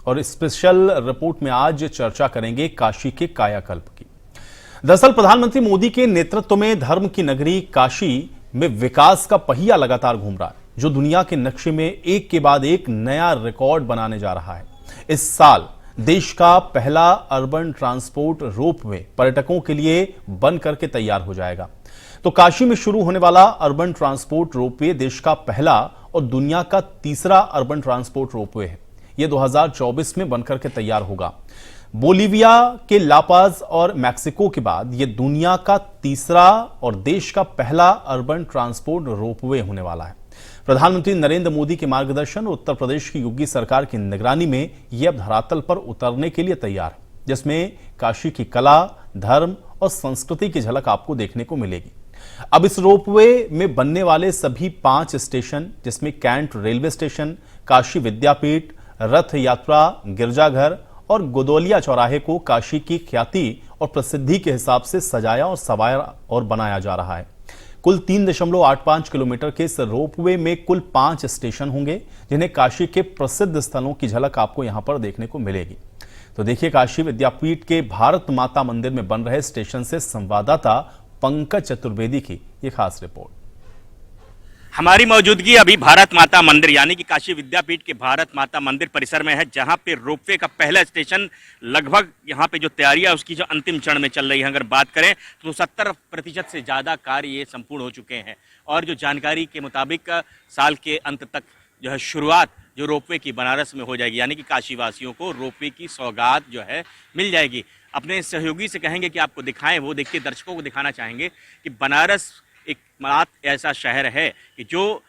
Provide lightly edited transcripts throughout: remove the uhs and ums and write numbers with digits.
और special report में आज चर्चा करेंगे काशी के कायाकल्प की। दरअसल प्रधानमंत्री मोदी के नेतृत्व में धर्म की नगरी काशी में विकास का पहिया लगातार घूम रहा है, जो दुनिया के नक्शे में एक के बाद एक नया रिकॉर्ड बनाने जा रहा है। इस साल देश का पहला अर्बन ट्रांसपोर्ट रोपवे पर्यटकों के लिए बन करके तैयार हो जाएगा। तो काशी में शुरू होने वाला अर्बन ट्रांसपोर्ट रोपवे देश का पहला और दुनिया का तीसरा अर्बन ट्रांसपोर्ट रोपवे है। यह 2024 में बनकर के तैयार होगा। बोलीविया के लापाज और मैक्सिको के बाद यह दुनिया का तीसरा और देश का पहला अर्बन ट्रांसपोर्ट रोपवे होने वाला है। प्रधानमंत्री नरेंद्र मोदी के मार्गदर्शन और उत्तर प्रदेश की योगी सरकार की निगरानी में यह अब धरातल पर उतरने के लिए तैयार है, जिसमें काशी की कला, धर्म और संस्कृति की झलक आपको देखने को मिलेगी। अब इस रोपवे में बनने वाले सभी 5 स्टेशन, जिसमें कैंट रेलवे स्टेशन, काशी विद्यापीठ, रथ यात्रा, गिरजाघर और गोदोलिया चौराहे को काशी की ख्याति और प्रसिद्धि के हिसाब से सजाया और संवारा और बनाया जा रहा है। कुल 3.85 किलोमीटर के इस रोपवे में कुल 5 स्टेशन होंगे, जिन्हें काशी के प्रसिद्ध स्थलों की झलक आपको यहां पर देखने को मिलेगी। तो देखिए, काशी विद्यापीठ के भारत माता मंदिर में बन रहे स्टेशन से संवाददाता पंकज चतुर्वेदी की यह खास रिपोर्ट। हमारी मौजूदगी अभी भारत माता मंदिर यानी कि काशी विद्यापीठ के भारत माता मंदिर परिसर में है, जहां पे रोपवे का पहला स्टेशन लगभग यहां पे जो तैयारियां उसकी जो अंतिम चरण में चल रही है। अगर बात करें तो 70% से ज़्यादा कार्य ये संपूर्ण हो चुके हैं और जो जानकारी के मुताबिक साल के अंत तक जो है शुरुआत जो रोपवे की बनारस में हो जाएगी, यानी कि काशी वासियों को रोपवे की सौगात जो है मिल जाएगी। अपने सहयोगी से कहेंगे कि आपको दिखाएं, वो देखिए दर्शकों को दिखाना चाहेंगे कि बनारस एक मात्र ऐसा शहर है कि जो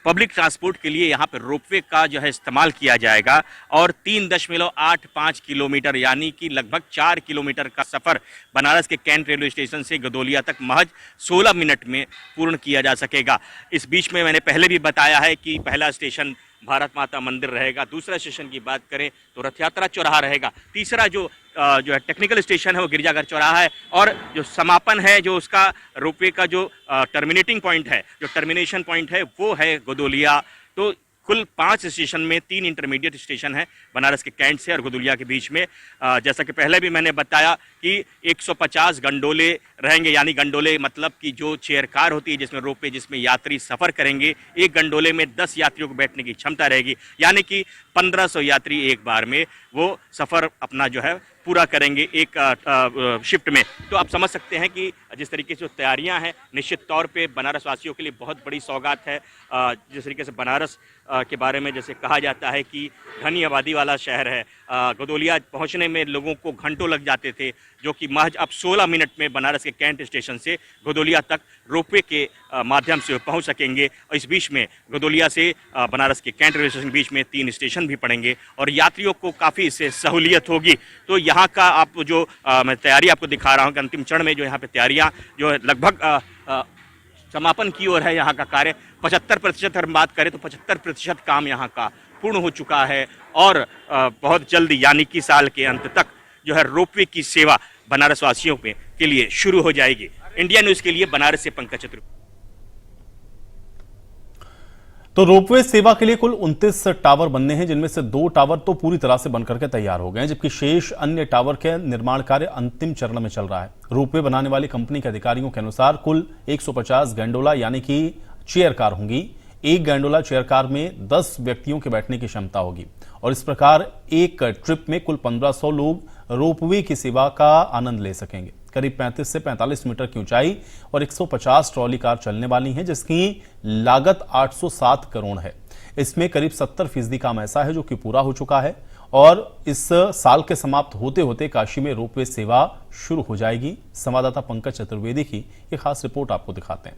पब्लिक ट्रांसपोर्ट के लिए यहाँ पर रोपवे का जो है इस्तेमाल किया जाएगा और 3.85 किलोमीटर यानी कि लगभग 4 किलोमीटर का सफ़र बनारस के कैंट रेलवे स्टेशन से गदोलिया तक महज 16 मिनट में पूर्ण किया जा सकेगा। इस बीच में मैंने पहले भी बताया है कि पहला स्टेशन भारत माता मंदिर रहेगा, दूसरा स्टेशन की बात करें तो रथ यात्रा चौराहा रहेगा, तीसरा जो है टेक्निकल स्टेशन है वो गिरजाघर चौराहा है और जो समापन है जो उसका रोपवे का जो टर्मिनेटिंग पॉइंट है, जो टर्मिनेशन पॉइंट है वो है गोदोलिया। तो कुल 5 स्टेशन में 3 इंटरमीडिएट स्टेशन है बनारस के कैंट से और गोदोलिया के बीच में। जैसा कि पहले भी मैंने बताया कि 150 गंडोले रहेंगे, यानी गंडोले मतलब कि जो चेयर कार होती है जिसमें रोपवे जिसमें यात्री सफ़र करेंगे, एक गंडोले में 10 यात्रियों को बैठने की क्षमता रहेगी, यानी कि 1500 यात्री एक बार में वो सफ़र अपना जो है पूरा करेंगे एक शिफ्ट में। तो आप समझ सकते हैं कि जिस तरीके से जो तैयारियां हैं निश्चित तौर पे बनारस वासियों के लिए बहुत बड़ी सौगात है। जिस तरीके से बनारस के बारे में जैसे कहा जाता है कि घनी आबादी वाला शहर है, गदोलिया पहुंचने में लोगों को घंटों लग जाते थे, जो कि महज अब 16 मिनट में बनारस के कैंट स्टेशन से गदोलिया तक रोपवे के माध्यम से पहुंच सकेंगे। और इस बीच में गदोलिया से बनारस के कैंट रेलवे स्टेशन के बीच में 3 स्टेशन भी पड़ेंगे और यात्रियों को काफ़ी इससे सहूलियत होगी। तो यहाँ का आप जो मैं तैयारी आपको दिखा रहा हूँ कि अंतिम चरण में जो यहाँ पे तैयारियाँ जो है लगभग समापन की ओर है। यहाँ का कार्य 75% अगर बात करें तो 75% काम यहाँ का पूर्ण हो चुका है और बहुत जल्द यानी कि साल के अंत तक जो है रोपवे की सेवा बनारस वासियों के लिए शुरू हो जाएगी। इंडिया न्यूज़ के लिए बनारस से पंकज चतुर्वेदी। तो रोपवे सेवा के लिए कुल 29 टावर बनने हैं, जिनमें से 2 टावर तो पूरी तरह से बनकर के तैयार हो गए हैं, जबकि शेष अन्य टावर के निर्माण कार्य अंतिम चरण में चल रहा है। रोपवे बनाने वाली कंपनी के अधिकारियों के अनुसार कुल 150 गंडोला यानी कि चेयर कार होंगी। एक गंडोला चेयर कार में 10 व्यक्तियों के बैठने की क्षमता होगी और इस प्रकार एक ट्रिप में कुल 1500 लोग रोपवे की सेवा का आनंद ले सकेंगे। करीब 35 से 45 मीटर की ऊंचाई और 150 ट्रॉली कार चलने वाली हैं, जिसकी लागत 807 करोड़ है। इसमें करीब 70% काम ऐसा है जो कि पूरा हो चुका है और इस साल के समाप्त होते होते काशी में रोपवे सेवा शुरू हो जाएगी। संवाददाता पंकज चतुर्वेदी की ये खास रिपोर्ट आपको दिखाते हैं।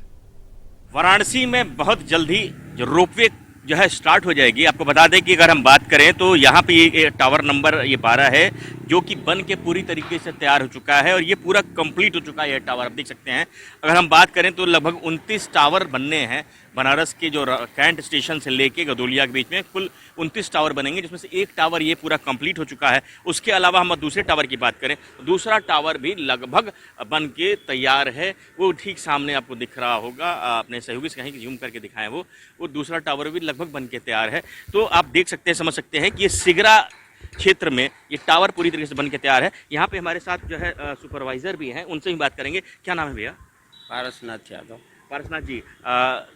वाराणसी में बहुत जल्दी जो रोपवे जो है स्टार्ट हो जाएगी। आपको बता दें कि अगर हम बात करें तो यहाँ पे ये टावर नंबर 12 है, जो कि बन के पूरी तरीके से तैयार हो चुका है और ये पूरा कंप्लीट हो चुका है। ये टावर आप देख सकते हैं। अगर हम बात करें तो लगभग 29 टावर बनने हैं बनारस के जो कैंट स्टेशन से लेके गदोलिया के बीच में कुल 29 टावर बनेंगे, जिसमें से एक टावर ये पूरा कंप्लीट हो चुका है। उसके अलावा हम दूसरे टावर की बात करें तो दूसरा टावर भी लगभग बन के तैयार है। वो ठीक सामने आपको दिख रहा होगा, अपने सहयोगी से कहीं जूम करके दिखाएं, वो दूसरा टावर भी लगभग बन के तैयार है। तो आप देख सकते हैं, समझ सकते हैं कि ये सिगरा क्षेत्र में ये टावर पूरी तरीके से बन के तैयार है। यहाँ पे हमारे साथ जो है सुपरवाइजर भी हैं, उनसे भी बात करेंगे। क्या नाम है भैया? पारसनाथ यादव। पारसनाथ जी,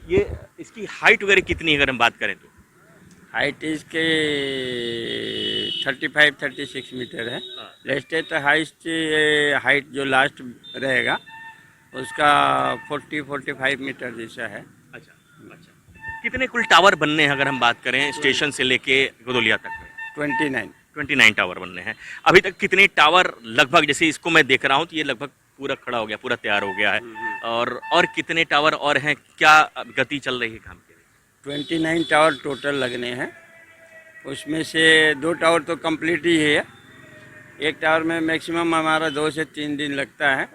ये इसकी हाइट वगैरह कितनी है अगर हम बात करें तो? हाइट इसके 35-36 मीटर है। लेटेस्ट हाइट जो लास्ट रहेगा उसका 40-45 मीटर जैसा है। अच्छा अच्छा। कितने कुल टावर बनने हैं अगर हम बात करें स्टेशन से लेके गदोलिया तक में? 29। टावर बनने हैं। अभी तक कितने टावर लगभग, जैसे इसको मैं देख रहा हूँ तो ये लगभग पूरा खड़ा हो गया, पूरा तैयार हो गया है, और कितने टावर और हैं? क्या गति चल रही है काम की? 29 टावर टोटल लगने हैं। उसमें से 2 टावर तो कंप्लीट ही है। एक टावर में मैक्सिमम हमारा 2 से 3 दिन लगता है।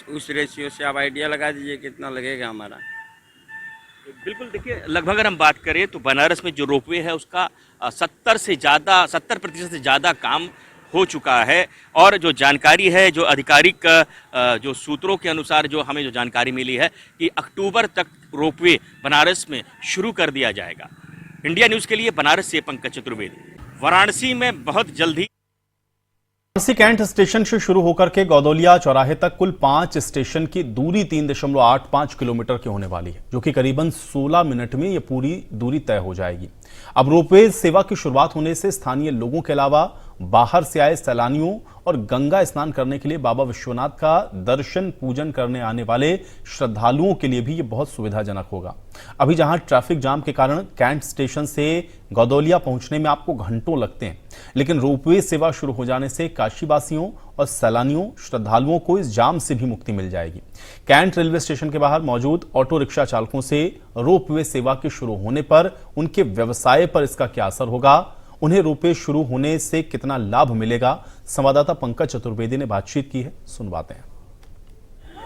उस रेशियो से आप आइडिया लगा दीजिए कितना लगेगा हमारा। बिल्कुल, देखिए लगभग अगर हम बात करें तो बनारस में जो रोपवे है उसका 70% से ज़्यादा काम हो चुका है। और जो जानकारी है, जो आधिकारिक जो सूत्रों के अनुसार जो हमें जो जानकारी मिली है कि अक्टूबर तक रोपवे बनारस में शुरू कर दिया जाएगा। इंडिया न्यूज़ के लिए बनारस से पंकज चतुर्वेदी। वाराणसी में बहुत जल्दी वाराणसी कैंट स्टेशन से शुरू होकर के गौदौलिया चौराहे तक कुल 5 स्टेशन की दूरी 3.85 किलोमीटर की होने वाली है, जो कि करीबन 16 मिनट में यह पूरी दूरी तय हो जाएगी। अब रोपवे सेवा की शुरुआत होने से स्थानीय लोगों के अलावा बाहर से आए सैलानियों और गंगा स्नान करने के लिए बाबा विश्वनाथ का दर्शन पूजन करने आने वाले श्रद्धालुओं के लिए भी ये बहुत सुविधाजनक होगा। अभी जहां ट्रैफिक जाम के कारण कैंट स्टेशन से गौदौलिया पहुंचने में आपको घंटों लगते हैं, लेकिन रोपवे सेवा शुरू हो जाने से काशीवासियों और सैलानियों श्रद्धालुओं को इस जाम से भी मुक्ति मिल जाएगी। कैंट रेलवे स्टेशन के बाहर मौजूद ऑटो रिक्शा चालकों से रोपवे सेवा के शुरू होने पर उनके व्यवसाय पर इसका क्या असर होगा, उन्हें रोपवे शुरू होने से कितना लाभ मिलेगा, संवाददाता पंकज चतुर्वेदी ने बातचीत की है, सुनवाते हैं।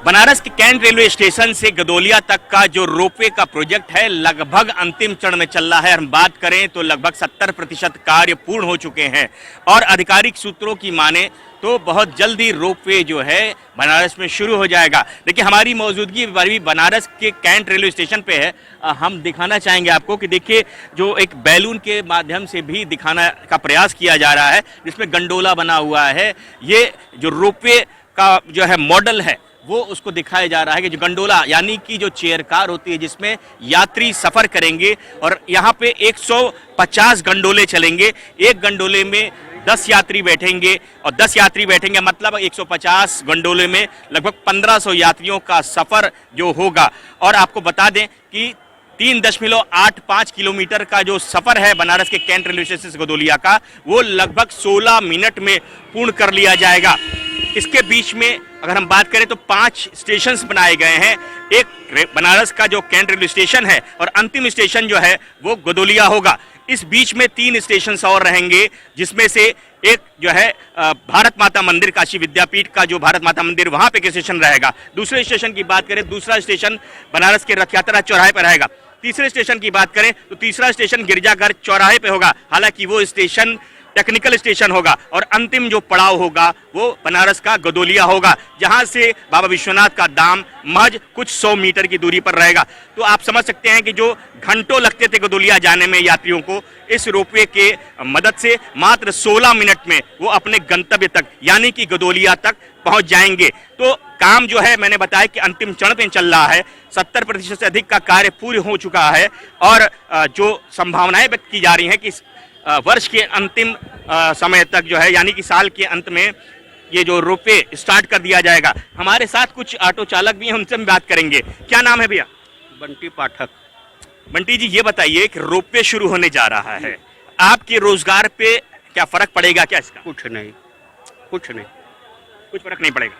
बनारस के कैंट रेलवे स्टेशन से गदोलिया तक का जो रोपवे का प्रोजेक्ट है लगभग अंतिम चरण में चल रहा है। हम बात करें तो लगभग 70% कार्य पूर्ण हो चुके हैं और आधिकारिक सूत्रों की माने तो बहुत जल्दी रोपवे जो है बनारस में शुरू हो जाएगा। देखिए हमारी मौजूदगी बनारस के कैंट रेलवे स्टेशन पे है। हम दिखाना चाहेंगे आपको कि देखिए जो एक बैलून के माध्यम से भी दिखाना का प्रयास किया जा रहा है, जिसमें गंडोला बना हुआ है। ये जो रोपवे का जो है मॉडल है वो उसको दिखाया जा रहा है कि जो गंडोला यानी कि जो चेयर कार होती है जिसमें यात्री सफर करेंगे, और यहाँ पे 150 गंडोले चलेंगे। एक गंडोले में 10 यात्री बैठेंगे और 10 यात्री बैठेंगे मतलब 150 गंडोले में लगभग 1500 यात्रियों का सफर जो होगा। और आपको बता दें कि 3.85 किलोमीटर का जो सफर है बनारस के कैंट रेलवे स्टेशन से गदोलिया का, वो लगभग 16 मिनट में पूर्ण कर लिया जाएगा। इसके बीच में अगर हम बात करें तो 5 स्टेशन बनाए गए हैं। एक बनारस का जो कैंट रेलवे स्टेशन है और अंतिम स्टेशन जो है वो गदोलिया होगा। इस बीच में 3 स्टेशन और रहेंगे, जिसमें से एक जो है भारत माता मंदिर काशी विद्यापीठ का जो भारत माता मंदिर वहां पे एक स्टेशन रहेगा। दूसरे स्टेशन की बात करें, दूसरा स्टेशन बनारस के रथ यात्रा चौराहे पर रहेगा। तीसरे स्टेशन की बात करें तो तीसरा स्टेशन गिरजाघर चौराहे पे होगा, हालांकि वो स्टेशन टेक्निकल स्टेशन होगा। और अंतिम जो पड़ाव होगा वो बनारस का गदोलिया होगा, जहां से बाबा विश्वनाथ का धाम महज कुछ 100 मीटर की दूरी पर रहेगा। तो आप समझ सकते हैं कि जो घंटों लगते थे गदोलिया जाने में यात्रियों को, इस रोपवे के मदद से मात्र 16 मिनट में वो अपने गंतव्य तक यानी कि गदोलिया तक पहुंच जाएंगे। तो काम जो है मैंने बताया कि अंतिम चरण में चल रहा है। 70% से अधिक का कार्य पूर्ण हो चुका है और जो संभावनाएं व्यक्त की जा रही हैं कि वर्ष के अंतिम समय तक जो है यानी कि साल के अंत में ये जो रोपवे स्टार्ट कर दिया जाएगा। हमारे साथ कुछ ऑटो चालक भी हैं, उनसे हम बात करेंगे। क्या नाम है भैया? बंटी पाठक। बंटी जी, ये बताइए कि रोपवे शुरू होने जा रहा है, आपके रोजगार पे क्या फर्क पड़ेगा क्या इसका? कुछ नहीं, कुछ फर्क नहीं पड़ेगा।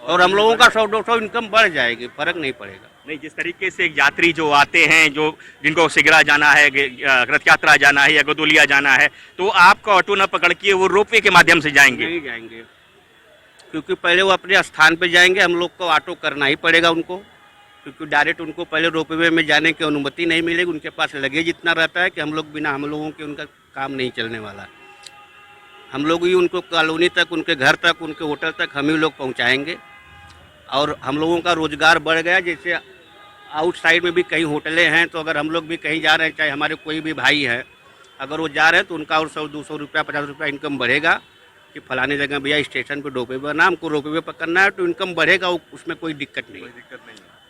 और हम लोगों का 100-200 इनकम बढ़ जाएगी, फर्क नहीं पड़ेगा। नहीं, जिस तरीके से यात्री जो आते हैं, जो जिनको सिगरा जाना है, रथ यात्रा जाना है या गदोलिया जाना है, तो आपका ऑटो न पकड़ के वो रोपवे के माध्यम से जाएंगे? नहीं जाएंगे, क्योंकि पहले वो अपने स्थान पे जाएंगे। हम लोग को ऑटो करना ही पड़ेगा उनको, क्योंकि डायरेक्ट उनको पहले रोपवे में जाने की अनुमति नहीं मिलेगी। उनके पास लगेज इतना रहता है कि हम लोगों के उनका काम नहीं चलने वाला। हम लोग ही उनको कॉलोनी तक, उनके घर तक, उनके होटल तक हम ही लोग पहुँचाएँगे। और हम लोगों का रोजगार बढ़ गया। जैसे आउटसाइड में भी कई होटलें हैं, तो अगर हम लोग भी कहीं जा रहे हैं, चाहे हमारे कोई भी भाई है, अगर वो जा रहे हैं तो उनका और 100-200 रुपया 50 रुपया इनकम बढ़ेगा कि फलानी जगह भैया स्टेशन पे रोपवे बना, हमको रोपवे पकड़ना है, तो इनकम बढ़ेगा, उसमें कोई दिक्कत नहीं है।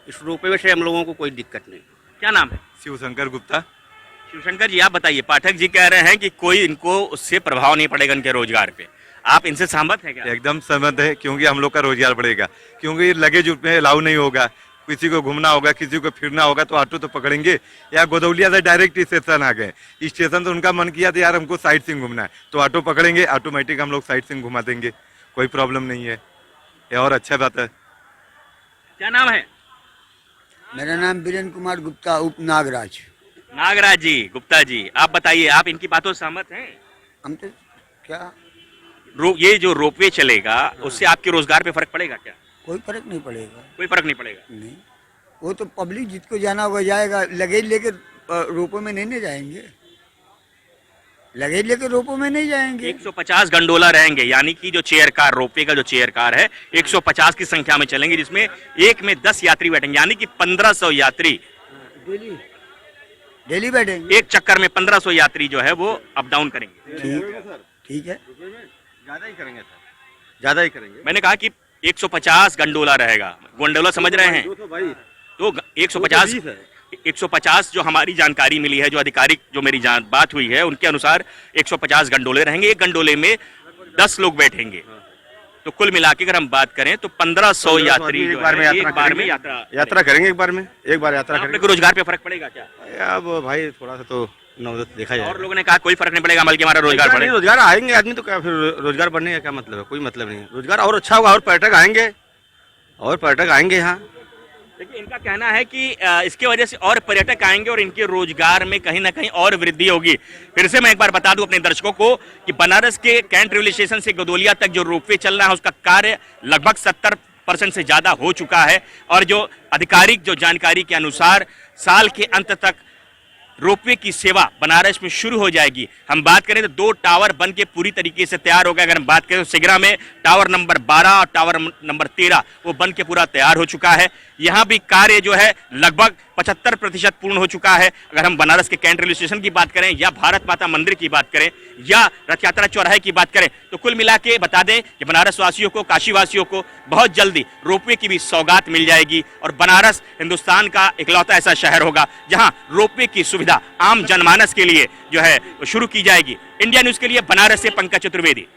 इस रोपवे से हम लोगों को कोई दिक्कत नहीं। क्या नाम है? शिवशंकर गुप्ता। शिवशंकर जी, आप बताइए, पाठक जी कह रहे हैं कि कोई इनको उससे प्रभाव नहीं पड़ेगा इनके रोजगार पे, आप इनसे सहमत हैं क्या? एकदम सहमत है, क्योंकि हम लोग का रोजगार बढ़ेगा, क्योंकि लगेज में अलाउ नहीं होगा, किसी को घूमना होगा, किसी को फिरना होगा तो ऑटो तो पकड़ेंगे। या गोदौलिया से डायरेक्ट स्टेशन आ गए, स्टेशन तो उनका मन किया था यार हमको साइट सीइंग घूमना है, तो ऑटो पकड़ेंगे, ऑटोमेटिक हम लोग साइट सीइंग घुमा देंगे, कोई प्रॉब्लम नहीं है। ये और अच्छा बात है। क्या नाम है? मेरा नाम वीरेंद्र कुमार गुप्ता उप नागराज। नागराज जी, गुप्ता जी, आप बताइए, आप इनकी बातों से सहमत हैं? हम तो क्या ये जो रोपवे चलेगा उससे आपके रोजगार पे फर्क पड़ेगा क्या? कोई फर्क नहीं पड़ेगा। कोई फर्क नहीं पड़ेगा। नहीं, वो तो पब्लिक जिसको जाना होगा जाएगा। लगेज लेके रोपो में नहीं जाएंगे, लगेज लेके रोपो में नहीं जाएंगे। 150 गंडोला रहेंगे, यानी कि जो चेयर कार, रोपवे का जो चेयर कार है 150 की संख्या में चलेंगे, जिसमें एक में 10 यात्री बैठेंगे, यानी कि 1500 यात्री डेली बैठेंगे। एक चक्कर में 1500 यात्री जो है वो अप डाउन करेंगे। ठीक है, ज़्यादा ही करेंगे सर, ज़्यादा ही करेंगे। मैंने कहा कि 150 गंडोला रहेगा। गंडोला समझ रहे हैं? तो 150 जो हमारी जानकारी मिली है, जो आधिकारिक जो मेरी बात हुई है उनके अनुसार 150 गंडोले रहेंगे। एक गंडोले में 10 लोग बैठेंगे, तो कुल मिला के अगर हम बात करें तो 1500 यात्री एक बार में यात्रा करेंगे। एक बार यात्रा करेंगे। रोजगार पे फर्क पड़ेगा क्या? अब भाई थोड़ा सा तो नवदत देखा जाए। और लोगों ने कहा कोई फर्क नहीं पड़ेगा, बल्कि हमारा रोजगार बढ़ेगा। रोजगार आएंगे आदमी तो क्या, फिर रोजगार बढ़ने का क्या मतलब है? कोई मतलब नहीं है। रोजगार और अच्छा होगा, और पर्यटक आएंगे यहाँ। देखिए, इनका कहना है कि इसके वजह से और पर्यटक आएंगे और इनके रोजगार में कहीं ना कहीं और वृद्धि होगी। फिर से मैं एक बार बता दूं अपने दर्शकों को कि बनारस के कैंट रेलवे स्टेशन से गदोलिया तक जो रोपवे चल रहा है उसका कार्य लगभग 70% से ज्यादा हो चुका है, और जो आधिकारिक जो जानकारी के अनुसार साल के अंत तक रोपवे की सेवा बनारस में शुरू हो जाएगी। हम बात करें तो 2 टावर बन के पूरी तरीके से तैयार हो गए। अगर हम बात करें तो सिगरा में टावर नंबर 12 और टावर नंबर 13 वो बन के पूरा तैयार हो चुका है। यहाँ भी कार्य जो है लगभग 75% पूर्ण हो चुका है। अगर हम बनारस के कैंट रेलवे स्टेशन की बात करें, या भारत माता मंदिर की बात करें, या रथ यात्रा चौराहे की बात करें, तो कुल मिला के बता दें कि बनारस वासियों को, काशी वासियों को बहुत जल्दी रोपवे की भी सौगात मिल जाएगी, और बनारस हिंदुस्तान का इकलौता ऐसा शहर होगा जहां रोपवे की सुविधा आम जनमानस के लिए जो है शुरू की जाएगी। इंडिया न्यूज के लिए बनारस से पंकज चतुर्वेदी।